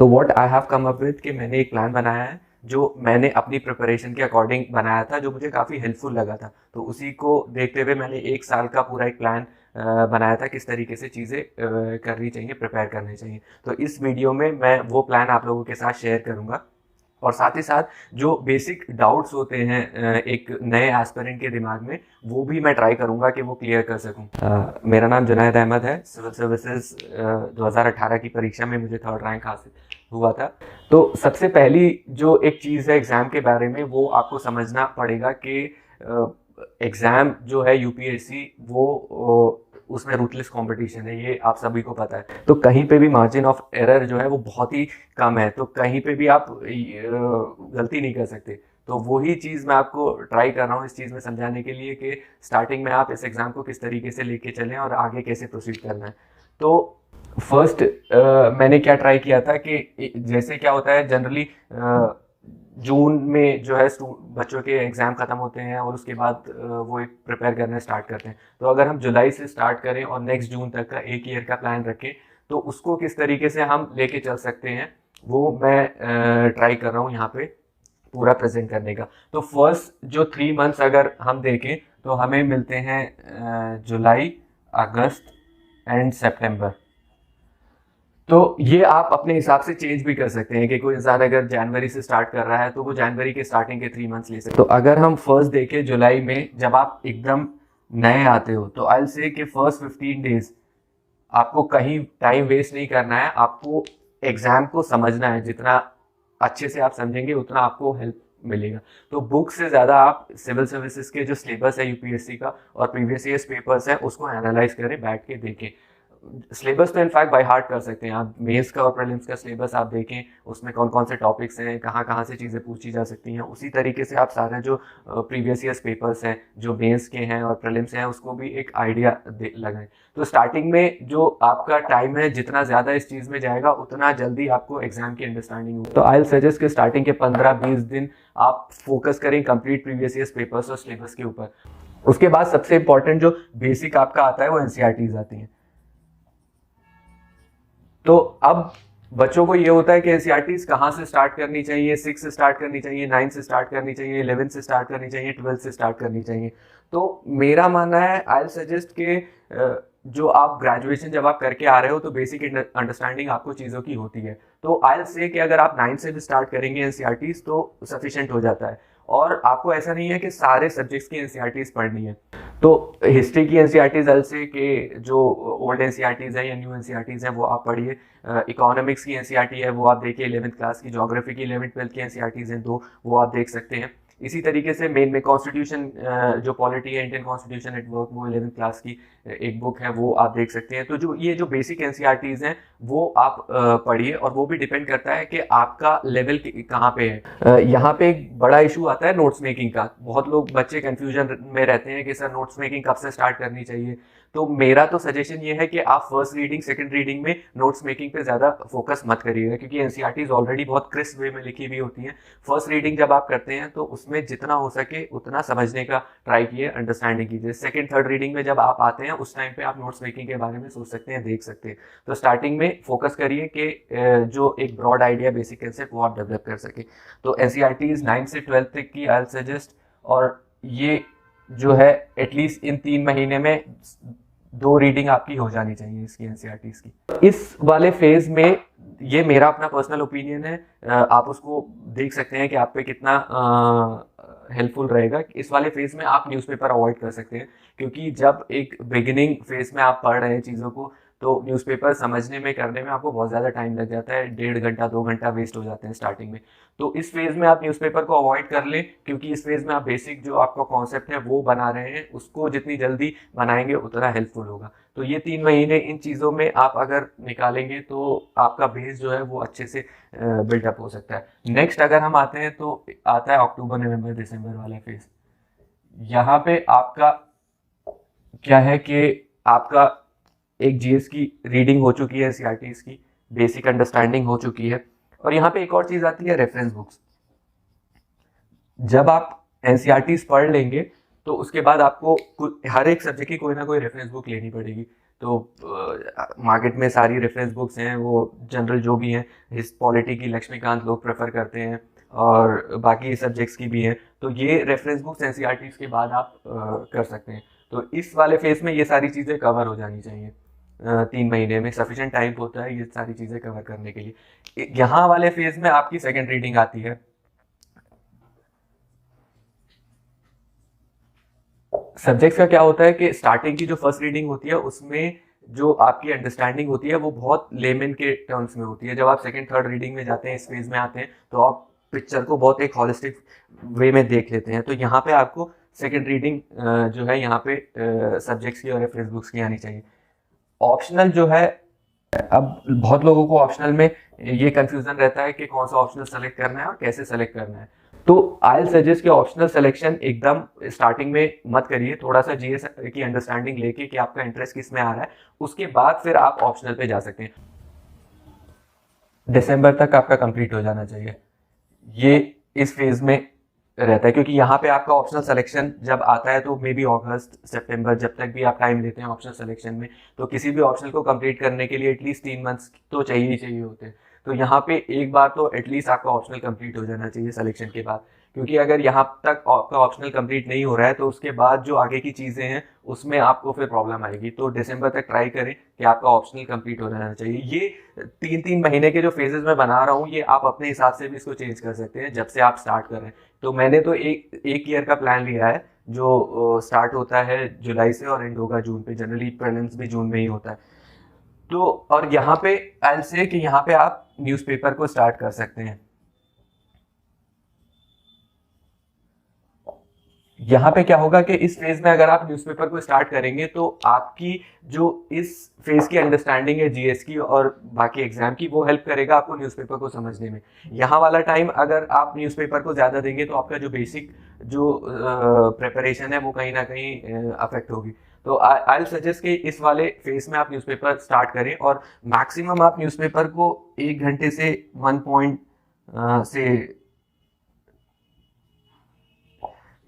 तो what I have come up with कि मैंने एक प्लान बनाया है जो मैंने अपनी प्रिपरेशन के अकॉर्डिंग बनाया था, जो मुझे काफ़ी हेल्पफुल लगा था। तो उसी को देखते हुए मैंने एक साल का पूरा एक प्लान बनाया था, किस तरीके से चीज़ें करनी चाहिए, प्रिपेयर करनी चाहिए। तो इस वीडियो में मैं वो प्लान आप लोगों के साथ शेयर करूँगा, और साथ ही साथ जो बेसिक डाउट्स होते हैं एक नए एस्पिरेंट के दिमाग में, वो भी मैं ट्राई करूंगा कि वो क्लियर कर सकूं। मेरा नाम जुनैद अहमद है। सिविल सर्विसेज 2018 की परीक्षा में मुझे 3rd रैंक हासिल हुआ था। तो सबसे पहली जो एक चीज़ है एग्ज़ाम के बारे में, वो आपको समझना पड़ेगा कि एग्ज़ाम जो है यूपीएससी वो उसमें रूथलेस कंपटीशन है, ये आप सभी को पता है। तो कहीं पे भी मार्जिन ऑफ एरर जो है वो बहुत ही कम है, तो कहीं पे भी आप गलती नहीं कर सकते। तो वही चीज़ मैं आपको ट्राई कर रहा हूँ इस चीज़ में समझाने के लिए कि स्टार्टिंग में आप इस एग्ज़ाम को किस तरीके से लेके चलें और आगे कैसे प्रोसीड करना है। तो फर्स्ट मैंने क्या ट्राई किया था कि जैसे क्या होता है जनरली जून में जो है बच्चों के एग्ज़ाम ख़त्म होते हैं और उसके बाद वो एक प्रिपेयर करना स्टार्ट करते हैं। तो अगर हम जुलाई से स्टार्ट करें और नेक्स्ट जून तक का एक ईयर का प्लान रखें, तो उसको किस तरीके से हम लेके चल सकते हैं, वो मैं ट्राई कर रहा हूँ यहाँ पे पूरा प्रेजेंट करने का। तो फर्स्ट जो 3 मंथ्स अगर हम देखें तो हमें मिलते हैं जुलाई, अगस्त एंड सितंबर। तो ये आप अपने हिसाब से चेंज भी कर सकते हैं कि कोई इंसान अगर जनवरी से स्टार्ट कर रहा है तो वो जनवरी के स्टार्टिंग के 3 मंथ्स ले सकते हैं। तो अगर हम फर्स्ट देखें जुलाई में, जब आप एकदम नए आते हो, तो आई से कि फर्स्ट 15 डेज आपको कहीं टाइम वेस्ट नहीं करना है, आपको एग्जाम को समझना है। जितना अच्छे से आप समझेंगे उतना आपको हेल्प मिलेगा। तो बुक से ज़्यादा आप सिविल सर्विसेज के जो सिलेबस है यूपीएससी का और प्रीवियस ईयर्स पेपर्स हैं उसको एनालाइज करें, बैठ के देखें। सिलेबस तो इनफैक्ट बाय हार्ट कर सकते हैं आप। मेंस का और प्रीलिम्स का सिलेबस आप देखें, उसमें कौन कौन से टॉपिक्स हैं, कहाँ कहाँ से चीज़ें पूछी जा सकती हैं। उसी तरीके से आप सारे जो प्रीवियस ईयर्स पेपर्स हैं, जो मेंस के हैं और प्रीलिम्स हैं, उसको भी एक आइडिया लगाएं। तो स्टार्टिंग में जो आपका टाइम है, जितना ज़्यादा इस चीज़ में जाएगा उतना जल्दी आपको एग्जाम की अंडरस्टैंडिंग होगी। तो आई सजेस्ट कि स्टार्टिंग के 15-20 दिन आप फोकस करें कंप्लीट प्रीवियस ईयर्स पेपर्स और सिलेबस के ऊपर। उसके बाद सबसे इंपॉर्टेंट जो बेसिक आपका आता है वो एनसीईआरटीज आती हैं। तो अब बच्चों को ये होता है कि एनसीईआरटीज कहाँ से स्टार्ट करनी चाहिए, 6 से स्टार्ट करनी चाहिए, 9 से स्टार्ट करनी चाहिए, 11 से स्टार्ट करनी चाहिए, 12 से स्टार्ट करनी चाहिए। तो मेरा मानना है, आई सजेस्ट के जो आप ग्रेजुएशन जब आप करके आ रहे हो तो बेसिक अंडरस्टैंडिंग आपको चीज़ों की होती है। तो आई से कि अगर आप 9 से भी स्टार्ट करेंगे एनसीईआरटीज तो सफिशिएंट हो जाता है। और आपको ऐसा नहीं है कि सारे सब्जेक्ट्स की एनसीईआरटीज पढ़नी है। तो हिस्ट्री की एनसीईआरटीज से के जो ओल्ड एनसीईआरटीज है या न्यू एनसीईआरटीज है वो आप पढ़िए। इकोनॉमिक्स की एनसीईआरटी है वो आप देखिए 11th क्लास की। ज्योग्राफी की 11th-12th की एनसीईआरटीज हैं 2, वो आप देख सकते हैं। इसी तरीके से मेन में कॉन्स्टिट्यूशन जो पॉलिटी है, इंडियन कॉन्स्टिट्यूशन एट वर्क, वो 11th क्लास की एक बुक है, वो आप देख सकते हैं। तो जो ये जो बेसिक एनसीईआरटीज हैं वो आप पढ़िए, और वो भी डिपेंड करता है कि आपका लेवल कहाँ पे है। यहाँ पे एक बड़ा इशू आता है नोट्स मेकिंग का। बहुत लोग बच्चे कंफ्यूजन में रहते हैं कि सर नोट्स मेकिंग कब से स्टार्ट करनी चाहिए। तो मेरा तो सजेशन ये है कि आप फर्स्ट रीडिंग सेकंड रीडिंग में नोट्स मेकिंग पे ज़्यादा फोकस मत करिएगा, क्योंकि एनसीईआरटीज ऑलरेडी बहुत क्रिस्प वे में लिखी हुई होती हैं। फर्स्ट रीडिंग जब आप करते हैं तो उसमें जितना हो सके उतना समझने का ट्राई कीजिए, अंडरस्टैंडिंग कीजिए। सेकंड थर्ड रीडिंग में जब आप आते हैं उस टाइम पे आप नोट्स मेकिंग के बारे में सोच सकते हैं, देख सकते हैं। तो स्टार्टिंग में फोकस करिए कि जो एक ब्रॉड आइडिया, बेसिक कंसेप्ट, वो आप डेवलप कर सके। तो एनसीईआरटीज 9 से 12 तक की आई सजेस्ट, और ये जो है एटलीस्ट इन 3 महीने में 2 रीडिंग आपकी हो जानी चाहिए इसकी एनसीईआरटीज की। इस वाले फेज में ये मेरा अपना पर्सनल ओपिनियन है, आप उसको देख सकते हैं कि आप पे कितना हेल्पफुल रहेगा। इस वाले फेज में आप न्यूज़पेपर अवॉइड कर सकते हैं, क्योंकि जब एक बिगिनिंग फेज में आप पढ़ रहे हैं चीज़ों को, तो न्यूज़पेपर समझने में करने में आपको बहुत ज़्यादा टाइम लग जाता है। 1.5 घंटा 2 घंटा वेस्ट हो जाते हैं स्टार्टिंग में। तो इस फेज में आप न्यूज़पेपर को अवॉइड कर लें, क्योंकि इस फेज में आप बेसिक जो आपका कॉन्सेप्ट है वो बना रहे हैं, उसको जितनी जल्दी बनाएंगे उतना हेल्पफुल होगा। तो ये 3 महीने इन चीज़ों में आप अगर निकालेंगे तो आपका बेस जो है वो अच्छे से बिल्डअप हो सकता है। नेक्स्ट अगर हम आते हैं तो आता है अक्टूबर नवंबर दिसंबर वाला फेज। यहाँ पे आपका क्या है कि आपका एक जीएस की रीडिंग हो चुकी है, एनसीईआरटीज की बेसिक अंडरस्टैंडिंग हो चुकी है, और यहाँ पे एक और चीज आती है, रेफरेंस बुक्स। जब आप एनसीईआरटीज पढ़ लेंगे तो उसके बाद आपको हर एक सब्जेक्ट की कोई ना कोई रेफरेंस बुक लेनी पड़ेगी। तो मार्केट में सारी रेफरेंस बुक्स हैं, वो जनरल जो भी हैं, इस पॉलिटी की लक्ष्मीकांत लोग प्रेफर करते हैं और बाकी सब्जेक्ट्स की भी हैं। तो ये रेफरेंस बुक्स एनसीईआरटीज़ के बाद आप कर सकते हैं। तो इस वाले फेज में ये सारी चीज़ें कवर हो जानी चाहिए। 3 महीने में सफिशिएंट टाइम होता है ये सारी चीज़ें कवर करने के लिए। यहाँ वाले फेज में आपकी सेकेंड रीडिंग आती है। सब्जेक्ट्स का क्या होता है कि स्टार्टिंग की जो फर्स्ट रीडिंग होती है उसमें जो आपकी अंडरस्टैंडिंग होती है वो बहुत लेमन के टर्म्स में होती है। जब आप सेकंड थर्ड रीडिंग में जाते हैं, इस फेज में आते हैं, तो आप पिक्चर को बहुत एक हॉलिस्टिक वे में देख लेते हैं। तो यहाँ पे आपको सेकंड रीडिंग जो है यहाँ पे सब्जेक्ट्स की और रेफरेंस बुक्स की आनी चाहिए। ऑप्शनल जो है, अब बहुत लोगों को ऑप्शनल में ये कंफ्यूजन रहता है कि कौन सा ऑप्शनल सेलेक्ट करना है और कैसे सेलेक्ट करना है। तो आई सजेस्ट कि ऑप्शनल सिलेक्शन एकदम स्टार्टिंग में मत करिए। थोड़ा सा जीएस की अंडरस्टैंडिंग लेके कि आपका इंटरेस्ट किस में आ रहा है, उसके बाद फिर आप ऑप्शनल पे जा सकते हैं। दिसंबर तक आपका कंप्लीट हो जाना चाहिए, ये इस फेज में रहता है। क्योंकि यहाँ पे आपका ऑप्शनल सिलेक्शन जब आता है तो मे बी अगस्त सितंबर, जब तक भी आप टाइम लेते हैं ऑप्शनल सिलेक्शन में, तो किसी भी ऑप्शनल को कंप्लीट करने के लिए एटलीस्ट 3 मंथ्स तो चाहिए ही चाहिए होते हैं। तो यहाँ पे एक बार तो एटलीस्ट आपका ऑप्शनल कंप्लीट हो जाना चाहिए सिलेक्शन के बाद। क्योंकि अगर यहाँ तक आपका ऑप्शनल कंप्लीट नहीं हो रहा है तो उसके बाद जो आगे की चीज़ें हैं उसमें आपको फिर प्रॉब्लम आएगी। तो दिसंबर तक ट्राई करें कि आपका ऑप्शनल कंप्लीट हो जाना चाहिए। ये 3-3 महीने के जो फेजेस मैं बना रहा हूँ, ये आप अपने हिसाब से भी इसको चेंज कर सकते हैं जब से आप स्टार्ट कर रहे हैं। तो मैंने तो एक ईयर का प्लान लिया है जो स्टार्ट होता है जुलाई से और एंड होगा जून पे। जनरली प्रीलिम्स भी जून में ही होता है। तो और यहाँ पे आई से कि यहाँ पे आप न्यूज़पेपर को स्टार्ट कर सकते हैं। यहाँ पे क्या होगा कि इस फेज में अगर आप न्यूज़पेपर को स्टार्ट करेंगे तो आपकी जो इस फेज की अंडरस्टैंडिंग है जीएस की और बाकी एग्जाम की, वो हेल्प करेगा आपको न्यूज़पेपर को समझने में। यहाँ वाला टाइम अगर आप न्यूज़पेपर को ज़्यादा देंगे तो आपका जो बेसिक जो प्रिपरेशन है वो कहीं ना कहीं अफेक्ट होगी। तो आई सजेस्ट कि इस वाले फेज में आप न्यूज़पेपर स्टार्ट करें और मैक्सिमम आप न्यूज़पेपर को 1 घंटे से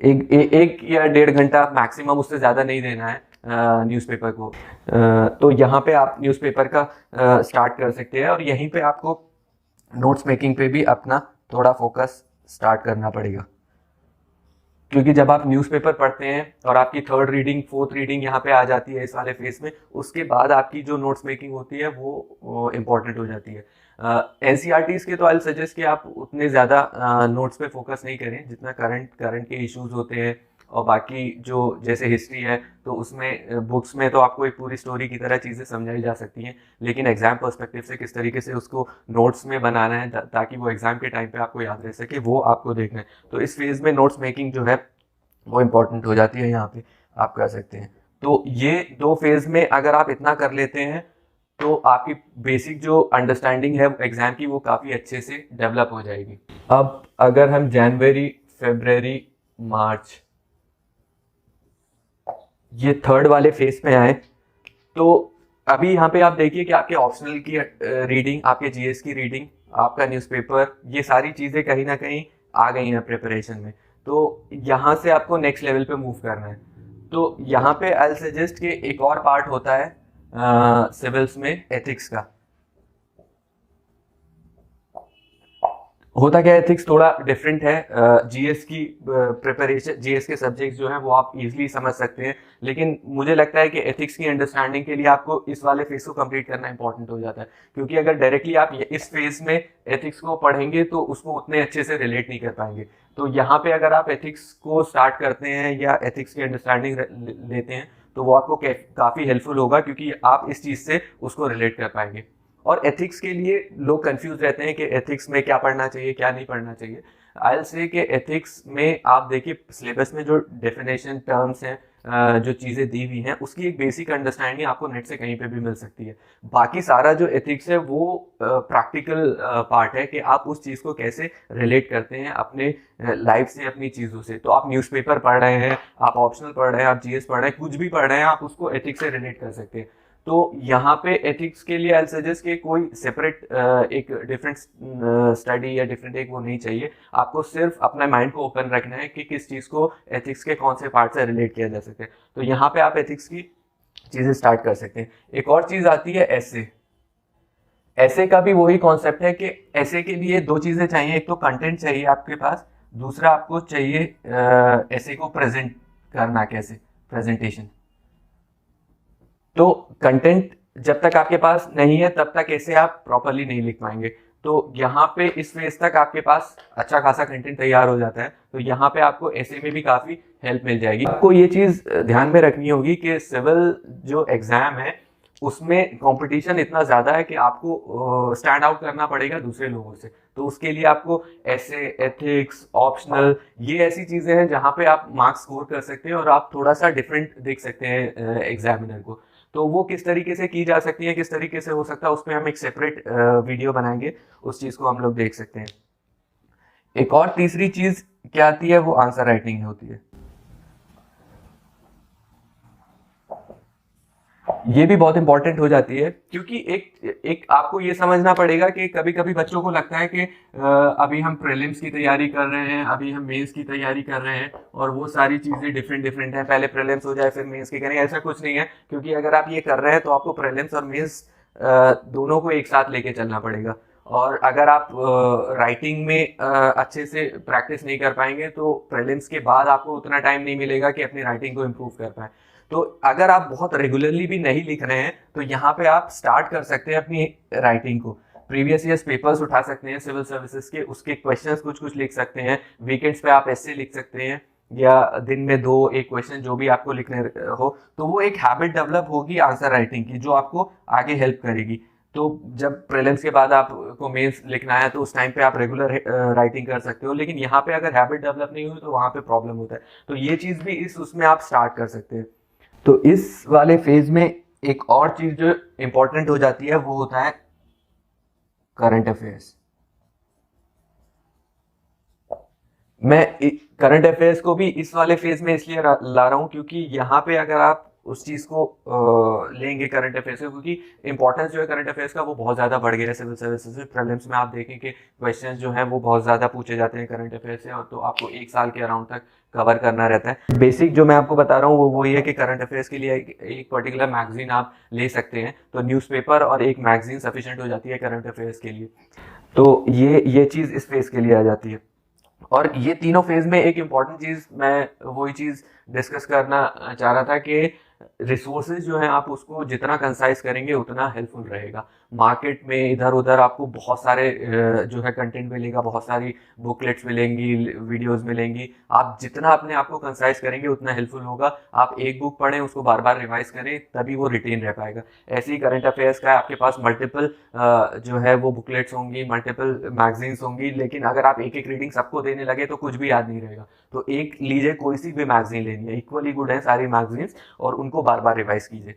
1 या 1.5 घंटा मैक्सिमम, उससे ज़्यादा नहीं देना है न्यूज़पेपर को। तो यहाँ पे आप न्यूज़पेपर का स्टार्ट कर सकते हैं और यहीं पे आपको नोट्स मेकिंग पे भी अपना थोड़ा फोकस स्टार्ट करना पड़ेगा। क्योंकि जब आप न्यूज़पेपर पढ़ते हैं और आपकी थर्ड रीडिंग फोर्थ रीडिंग यहाँ पे आ जाती है इस वाले फेज में, उसके बाद आपकी जो नोट्स मेकिंग होती है वो इम्पॉर्टेंट हो जाती है। एनसीईआरटीज़ के तो आई सजेस्ट कि आप उतने ज़्यादा नोट्स पे फोकस नहीं करें जितना करंट के इश्यूज होते हैं। और बाकी जो जैसे हिस्ट्री है तो उसमें बुक्स में तो आपको एक पूरी स्टोरी की तरह चीज़ें समझाई जा सकती हैं, लेकिन एग्जाम पर्सपेक्टिव से किस तरीके से उसको नोट्स में बनाना है ताकि वो एग्जाम के टाइम पे आपको याद रह सके, वो आपको देखना है। तो इस फेज में नोट्स मेकिंग जो है वो इम्पोर्टेंट हो जाती है, यहाँ पे आप कर सकते हैं। तो ये 2 फेज में अगर आप इतना कर लेते हैं तो आपकी बेसिक जो अंडरस्टैंडिंग है एग्जाम की वो काफ़ी अच्छे से डेवलप हो जाएगी। अब अगर हम जनवरी, फरवरी, मार्च ये थर्ड वाले फेज में आए, तो अभी यहाँ पे आप देखिए कि आपके ऑप्शनल की रीडिंग, आपके जीएस की रीडिंग, आपका न्यूज़पेपर, ये सारी चीज़ें कहीं ना कहीं आ गई हैं प्रिपरेशन में। तो यहाँ से आपको नेक्स्ट लेवल पे मूव करना है। तो यहाँ पे आई सजेस्ट कि एक और पार्ट होता है सिविल्स में एथिक्स का। होता क्या है, एथिक्स थोड़ा डिफरेंट है। जीएस की प्रिपरेशन, जीएस के सब्जेक्ट्स जो हैं वो आप इजीली समझ सकते हैं, लेकिन मुझे लगता है कि एथिक्स की अंडरस्टैंडिंग के लिए आपको इस वाले फेज को कंप्लीट करना इंपॉर्टेंट हो जाता है। क्योंकि अगर डायरेक्टली आप इस फेज में एथिक्स को पढ़ेंगे तो उसको उतने अच्छे से रिलेट नहीं कर पाएंगे। तो यहाँ पे अगर आप एथिक्स को स्टार्ट करते हैं या एथिक्स की अंडरस्टैंडिंग लेते हैं तो वो आपको काफ़ी हेल्पफुल होगा, क्योंकि आप इस चीज़ से उसको रिलेट कर पाएंगे। और एथिक्स के लिए लोग कंफ्यूज रहते हैं कि एथिक्स में क्या पढ़ना चाहिए क्या नहीं पढ़ना चाहिए। आई विल से कि एथिक्स में आप देखिए सिलेबस में जो डेफिनेशन टर्म्स हैं, जो चीज़ें दी हुई हैं, उसकी एक बेसिक अंडरस्टैंडिंग आपको नेट से कहीं पे भी मिल सकती है। बाकी सारा जो एथिक्स है वो प्रैक्टिकल पार्ट है कि आप उस चीज़ को कैसे रिलेट करते हैं अपने लाइफ से, अपनी चीज़ों से। तो आप न्यूज़पेपर पढ़ रहे हैं, आप ऑप्शनल पढ़ रहे हैं, आप जीएस पढ़ रहे हैं, कुछ भी पढ़ रहे हैं, आप उसको एथिक्स से रिलेट कर सकते हैं। तो यहाँ पे एथिक्स के लिए आई सजेस्ट कि कोई सेपरेट एक डिफरेंट स्टडी या डिफरेंट एक वो नहीं चाहिए। आपको सिर्फ अपना माइंड को ओपन रखना है कि किस चीज़ को एथिक्स के कौन से पार्ट से रिलेट किया जा सके। तो यहाँ पे आप एथिक्स की चीज़ें स्टार्ट कर सकते हैं। एक और चीज़ आती है ऐसे। ऐसे का भी वही कॉन्सेप्ट है कि ऐसे के लिए दो चीज़ें चाहिए, एक तो कंटेंट चाहिए आपके पास, दूसरा आपको चाहिए ऐसे को प्रेजेंट करना, कैसे प्रेजेंटेशन। तो कंटेंट जब तक आपके पास नहीं है तब तक ऐसे आप प्रॉपरली नहीं लिख पाएंगे। तो यहाँ पे इस फेज तक आपके पास अच्छा खासा कंटेंट तैयार हो जाता है, तो यहाँ पे आपको ऐसे में भी काफ़ी हेल्प मिल जाएगी। आपको ये चीज़ ध्यान में रखनी होगी कि सिविल जो एग्ज़ाम है उसमें कंपटीशन इतना ज़्यादा है कि आपको स्टैंड आउट करना पड़ेगा दूसरे लोगों से। तो उसके लिए आपको ऐसे, एथिक्स, ऑप्शनल, ये ऐसी चीज़ें हैं जहाँ पे आप मार्क्स स्कोर कर सकते हैं और आप थोड़ा सा डिफरेंट देख सकते हैं एग्जामिनर को। तो वो किस तरीके से की जा सकती है, किस तरीके से हो सकता है, उस पर हम एक सेपरेट वीडियो बनाएंगे, उस चीज़ को हम लोग देख सकते हैं। एक और तीसरी चीज़ क्या आती है, वो आंसर राइटिंग होती है। ये भी बहुत इंपॉर्टेंट हो जाती है, क्योंकि एक आपको ये समझना पड़ेगा कि कभी कभी बच्चों को लगता है कि अभी हम प्रीलिम्स की तैयारी कर रहे हैं, अभी हम मेंस की तैयारी कर रहे हैं और वो सारी चीज़ें डिफरेंट डिफरेंट हैं, पहले प्रीलिम्स हो जाए फिर मेंस की करेंगे। ऐसा कुछ नहीं है, क्योंकि अगर आप ये कर रहे हैं तो आपको प्रीलिम्स और मेंस दोनों को एक साथ लेके चलना पड़ेगा। और अगर आप राइटिंग में अच्छे से प्रैक्टिस नहीं कर पाएंगे तो प्रीलिम्स के बाद आपको उतना टाइम नहीं मिलेगा कि अपनी राइटिंग को इम्प्रूव कर पाए। तो अगर आप बहुत रेगुलरली भी नहीं लिख रहे हैं तो यहाँ पे आप स्टार्ट कर सकते हैं अपनी राइटिंग को। प्रीवियस ईयर्स पेपर्स उठा सकते हैं सिविल सर्विसेज के, उसके क्वेश्चंस कुछ कुछ लिख सकते हैं। वीकेंड्स पे आप ऐसे लिख सकते हैं, या दिन में 2-1 क्वेश्चन जो भी आपको लिखने हो, तो वो एक हैबिट डेवलप होगी आंसर राइटिंग की, जो आपको आगे हेल्प करेगी। तो जब प्रीलिम्स के बाद आपको मेंस लिखना है तो उस टाइम पे आप रेगुलर राइटिंग कर सकते हो, लेकिन यहाँ पे अगर हैबिट डेवलप नहीं हुई तो वहाँ पे प्रॉब्लम होता है। तो ये चीज़ भी इस उसमें आप स्टार्ट कर सकते हैं। तो इस वाले फेज में एक और चीज जो इंपॉर्टेंट हो जाती है वो होता है करंट अफेयर्स। मैं करंट अफेयर्स को भी इस वाले फेज में इसलिए ला रहा हूं क्योंकि यहाँ पे अगर आप उस चीज को लेंगे करंट अफेयर्स को, क्योंकि इंपॉर्टेंस जो है करंट अफेयर्स का वो बहुत ज्यादा बढ़ गया है सिविल सर्विसेज में। प्रीलिम्स में आप देखें कि क्वेश्चंस जो हैं वो बहुत ज्यादा पूछे जाते हैं करंट अफेयर्स से, और तो आपको 1 साल के अराउंड तक कवर करना रहता है। बेसिक जो मैं आपको बता रहा हूँ वो वही है कि करंट अफेयर्स के लिए एक पर्टिकुलर मैगजीन आप ले सकते हैं, तो न्यूज़पेपर और एक मैगजीन सफिशिएंट हो जाती है करंट अफेयर्स के लिए। तो ये चीज़ इस फेज के लिए आ जाती है। और ये तीनों फेज में एक इम्पॉर्टेंट चीज़, मैं वही चीज़ डिस्कस करना चाह रहा था कि रिसोर्सेज जो है आप उसको जितना कंसाइज करेंगे उतना हेल्पफुल रहेगा। मार्केट में इधर उधर आपको बहुत सारे जो है कंटेंट मिलेगा, बहुत सारी बुकलेट्स मिलेंगी, वीडियोस मिलेंगी। आप जितना अपने आप को कंसाइज करेंगे उतना हेल्पफुल होगा। आप एक बुक पढ़ें, उसको बार बार रिवाइज करें, तभी वो रिटेन रह पाएगा। ऐसे ही करंट अफेयर्स का आपके पास मल्टीपल जो है वो बुकलेट्स होंगी, मल्टीपल मैगजीन्स होंगी, लेकिन अगर आप एक एक रीडिंग सबको देने लगे तो कुछ भी याद नहीं रहेगा। तो एक लीजिए, कोई सी भी मैगजीन लेनी है, इक्वली गुड है सारी मैगजीन्स, और उनको बार बार रिवाइज कीजिए।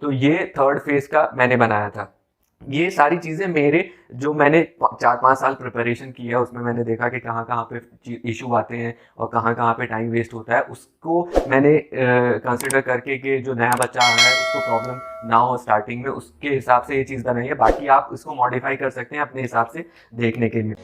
तो ये थर्ड फेज का मैंने बनाया था। ये सारी चीज़ें मेरे जो मैंने 4-5 साल प्रिपरेशन की है उसमें मैंने देखा कि कहाँ कहाँ पे इशू आते हैं और कहाँ कहाँ पे टाइम वेस्ट होता है, उसको मैंने कंसिडर करके कि जो नया बच्चा आ रहा है उसको प्रॉब्लम ना हो स्टार्टिंग में, उसके हिसाब से ये चीज़ बनाई है। बाकी आप इसको मॉडिफाई कर सकते हैं अपने हिसाब से देखने के लिए।